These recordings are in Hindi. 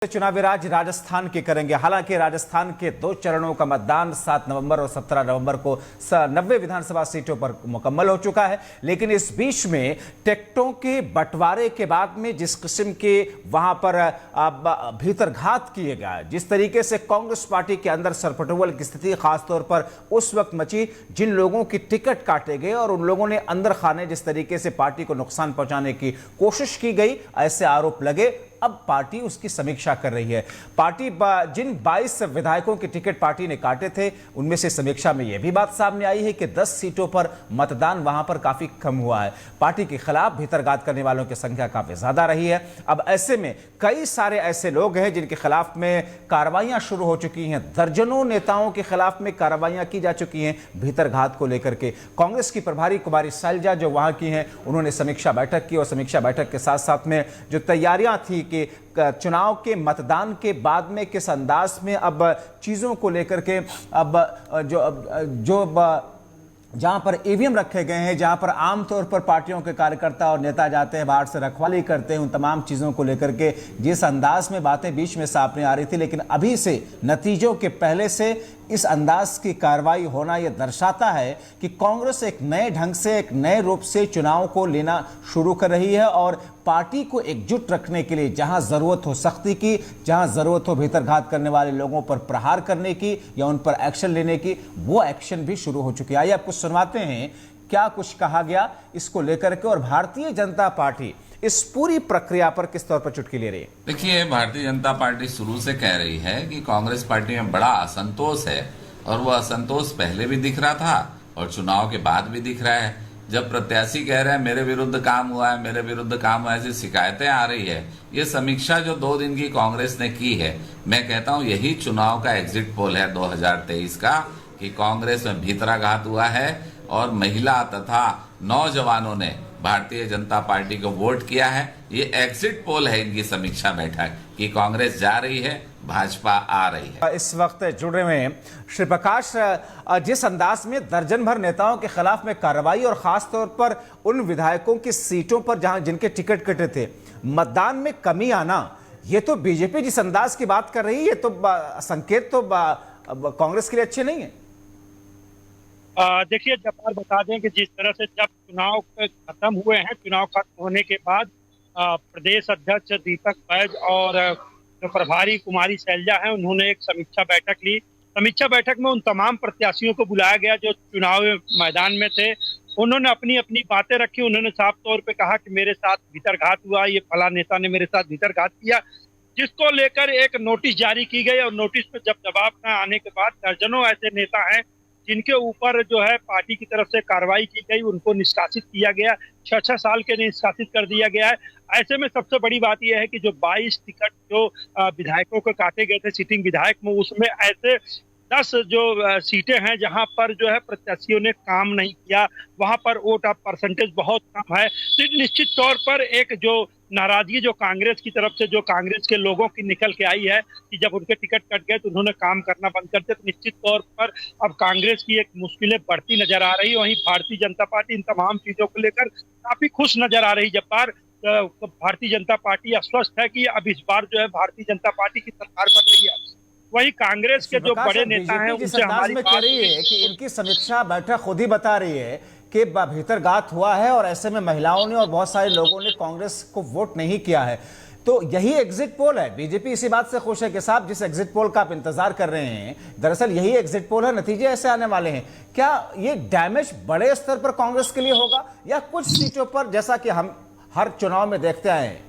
चुनावी राज राजस्थान के करेंगे। हालांकि राजस्थान के 2 चरणों का मतदान 7 नवंबर और 17 नवंबर को 90 विधानसभा सीटों पर मुकम्मल हो चुका है। लेकिन इस बीच में टिकटों के बंटवारे के बाद में जिस किस्म के वहां पर भीतरघात किए गए, जिस तरीके से कांग्रेस पार्टी के अंदर सरपटुअल की स्थिति खासतौर पर उस वक्त मची, जिन लोगों की टिकट काटे गए और उन लोगों ने अंदर खाने जिस तरीके से पार्टी को नुकसान पहुंचाने की कोशिश की गई, ऐसे आरोप लगे। अब पार्टी उसकी समीक्षा कर रही है। पार्टी जिन 22 विधायकों के टिकट पार्टी ने काटे थे, उनमें से समीक्षा में यह भी बात सामने आई है कि 10 सीटों पर मतदान वहां पर काफी कम हुआ है। पार्टी के खिलाफ भीतरघात करने वालों की संख्या काफी ज्यादा रही है। अब ऐसे में कई सारे ऐसे लोग हैं जिनके खिलाफ में कार्रवाइयां शुरू हो चुकी हैं। दर्जनों नेताओं के खिलाफ में कार्रवाइयां की जा चुकी हैं भीतरघात को लेकर के। कांग्रेस की प्रभारी कुमारी शैलजा जो वहां की हैं, उन्होंने समीक्षा बैठक की और समीक्षा बैठक के साथ साथ में जो तैयारियां थी कि चुनाव के मतदान के बाद में किस अंदाज में अब चीजों को लेकर के अब जहां पर ईवीएम रखे गए हैं, जहां पर आमतौर पर पार्टियों के कार्यकर्ता और नेता जाते हैं, बाहर से रखवाली करते हैं, उन तमाम चीजों को लेकर के जिस अंदाज में बातें बीच में सामने आ रही थी, लेकिन अभी से नतीजों के पहले से इस अंदाज की कार्रवाई होना यह दर्शाता है कि कांग्रेस एक नए ढंग से, एक नए रूप से चुनाव को लेना शुरू कर रही है और पार्टी को एकजुट रखने के लिए जहां जरूरत हो सख्ती की, जहां जरूरत हो भीतरघात करने वाले लोगों पर प्रहार करने की या उन पर एक्शन लेने की, वो एक्शन भी शुरू हो चुकी है। आइए आपको सुनवाते हैं क्या कुछ कहा गया इसको लेकर के और भारतीय जनता पार्टी इस पूरी प्रक्रिया पर किस तौर पर चुटकी ले रही है। देखिए, भारतीय जनता पार्टी शुरू से कह रही है कि कांग्रेस पार्टी में बड़ा असंतोष है और वो असंतोष पहले भी दिख रहा था और चुनाव के बाद भी दिख रहा है। जब प्रत्याशी कह रहे हैं मेरे विरुद्ध काम हुआ है, मेरे विरुद्ध काम हुआ है, ऐसी शिकायतें आ रही है। ये समीक्षा जो 2 दिन की कांग्रेस ने की है, मैं कहता हूं यही चुनाव का एग्जिट पोल है 2023 का, कि कांग्रेस में भीतराघात हुआ है और महिला तथा नौजवानों ने भारतीय जनता पार्टी को वोट किया है। ये एग्जिट पोल है इनकी समीक्षा बैठक कि कांग्रेस जा रही है, भाजपा आ रही है। इस वक्त जुड़े हुए श्री प्रकाश, जिस अंदाज में दर्जन भर नेताओं के खिलाफ में कार्रवाई और खास तौर पर उन विधायकों की सीटों पर जहां जिनके टिकट कटे थे, मतदान में कमी आना, ये तो बीजेपी जिस अंदाज की बात कर रही है, ये तो संकेत तो कांग्रेस के लिए अच्छे नहीं है। देखिए, जब्बार बता दें कि जिस तरह से जब चुनाव खत्म हुए हैं, चुनाव खत्म होने के बाद प्रदेश अध्यक्ष दीपक बैज और जो प्रभारी कुमारी शैलजा है, उन्होंने एक समीक्षा बैठक ली। समीक्षा बैठक में उन तमाम प्रत्याशियों को बुलाया गया जो चुनाव मैदान में थे। उन्होंने अपनी अपनी बातें रखी। उन्होंने साफ तौर पे कहा कि मेरे साथ भीतरघात हुआ, ये फला नेता ने मेरे साथ भीतरघात किया, जिसको लेकर एक नोटिस जारी की गई। और नोटिस पे जब जवाब न आने के बाद दर्जनों ऐसे नेता हैं जिनके ऊपर जो है पार्टी की तरफ से कार्रवाई की गई, उनको निष्कासित किया गया, 6-6 साल के निष्कासित कर दिया गया है। ऐसे में सबसे बड़ी बात यह है कि जो 22 टिकट जो विधायकों को काटे गए थे सिटिंग विधायक में, उसमें ऐसे 10 जो सीटें हैं जहां पर जो है प्रत्याशियों ने काम नहीं किया, वहां पर वोट ऑफ परसेंटेज बहुत कम है। तो निश्चित तौर पर एक जो नाराजगी जो कांग्रेस की तरफ से, जो कांग्रेस के लोगों की निकल के आई है कि जब उनके टिकट कट गए तो उन्होंने काम करना बंद कर दिया, तो निश्चित तौर पर अब कांग्रेस की एक मुश्किलें बढ़ती नजर आ रही है। वहीं भारतीय जनता पार्टी इन तमाम चीजों को लेकर काफी खुश नजर आ रही। जब्बार, भारतीय जनता पार्टी आश्वस्त है कि अब इस बार जो है भारतीय जनता पार्टी की सरकार बन रही है। वही कांग्रेस के जो बड़े नेता हैं उनसे हमारी बात कह रही है कि इनकी समीक्षा बैठक खुद ही बता रही है कि भीतरघात हुआ है और ऐसे में महिलाओं ने और बहुत सारे लोगों ने कांग्रेस को वोट नहीं किया है। तो यही एग्जिट पोल है। बीजेपी इसी बात से खुश है कि साहब जिस एग्जिट पोल का आप इंतजार कर रहे हैं, दरअसल यही एग्जिट पोल है, नतीजे ऐसे आने वाले हैं। क्या ये डैमेज बड़े स्तर पर कांग्रेस के लिए होगा या कुछ सीटों पर, जैसा कि हम हर चुनाव में देखते आए हैं?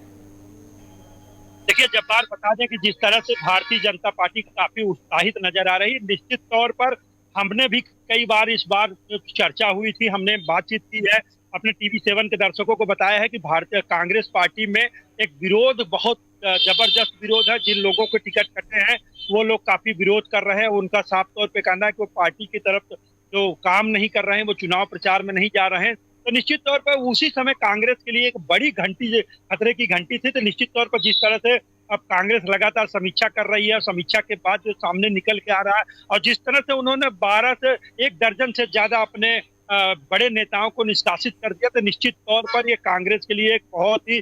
देखिए, जब्बार बता दें कि जिस तरह से भारतीय जनता पार्टी काफी उत्साहित नजर आ रही है, निश्चित तौर पर हमने भी कई बार इस बार चर्चा हुई थी, हमने बातचीत की है, अपने TV7 के दर्शकों को बताया है कि भारतीय कांग्रेस पार्टी में एक विरोध, बहुत जबरदस्त विरोध है। जिन लोगों को टिकट कटे हैं वो लोग काफी विरोध कर रहे हैं। उनका साफ तौर पे कहना है कि वो पार्टी की तरफ जो काम नहीं कर रहे हैं, वो चुनाव प्रचार में नहीं जा रहे हैं। तो निश्चित तौर पर उसी समय कांग्रेस के लिए एक बड़ी घंटी, खतरे की घंटी थी। तो निश्चित तौर पर जिस तरह से अब कांग्रेस लगातार समीक्षा कर रही है, समीक्षा के बाद जो सामने निकल के आ रहा है और जिस तरह से उन्होंने 12 से 1 दर्जन से ज्यादा अपने बड़े नेताओं को निष्कासित कर दिया, तो निश्चित तौर पर ये कांग्रेस के लिए एक बहुत ही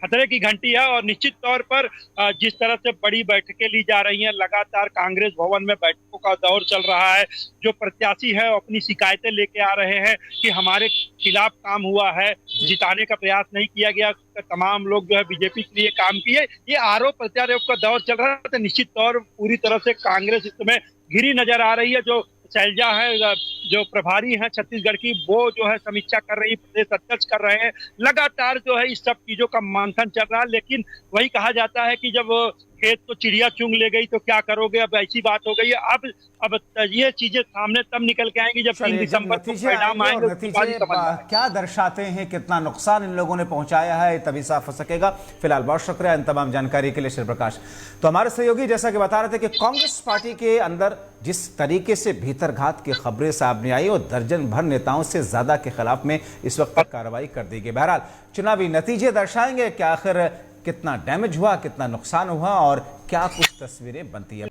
खतरे की घंटी है। और निश्चित तौर पर जिस तरह से बड़ी बैठकें ली जा रही हैं, लगातार कांग्रेस भवन में बैठकों का दौर चल रहा है, जो प्रत्याशी है अपनी शिकायतें लेके आ रहे हैं कि हमारे खिलाफ काम हुआ है, जिताने का प्रयास नहीं किया गया, तमाम लोग जो है बीजेपी के लिए काम किए, ये आरोप प्रत्यारोप का दौर चल रहा है। तो निश्चित तौर पूरी तरह से कांग्रेस इस समय घिरी नजर आ रही है। जो शैलजा है, जो प्रभारी हैं छत्तीसगढ़ की, वो जो है समीक्षा कर रही, प्रदेश अध्यक्ष कर रहे हैं, लगातार जो है इस सब चीजों का मंथन चल रहा है। लेकिन वही कहा जाता है कि जब खेत को चिड़िया चुंग ले गई तो क्या करोगे, अब ऐसी बात हो गई है। अब ये चीजें सामने तब निकल के आएंगी जब 3 दिसंबर को परिणाम आएंगे। नतीजे क्या दर्शाते हैं, कितना नुकसान इन लोगों ने पहुंचाया है, तभी साफ हो सकेगा। फिलहाल बहुत शुक्रिया इन तमाम जानकारी के लिए श्री प्रकाश। तो हमारे सहयोगी जैसा कि बता रहे थे कि कांग्रेस पार्टी के अंदर जिस तरीके से भीतरघात की खबरें सामने आई और दर्जन भर नेताओं से ज्यादा के खिलाफ में इस वक्त तक कार्रवाई कर दी गई। बहरहाल चुनावी नतीजे दर्शाएंगे कि आखिर कितना डैमेज हुआ, कितना नुकसान हुआ और क्या कुछ तस्वीरें बनती है।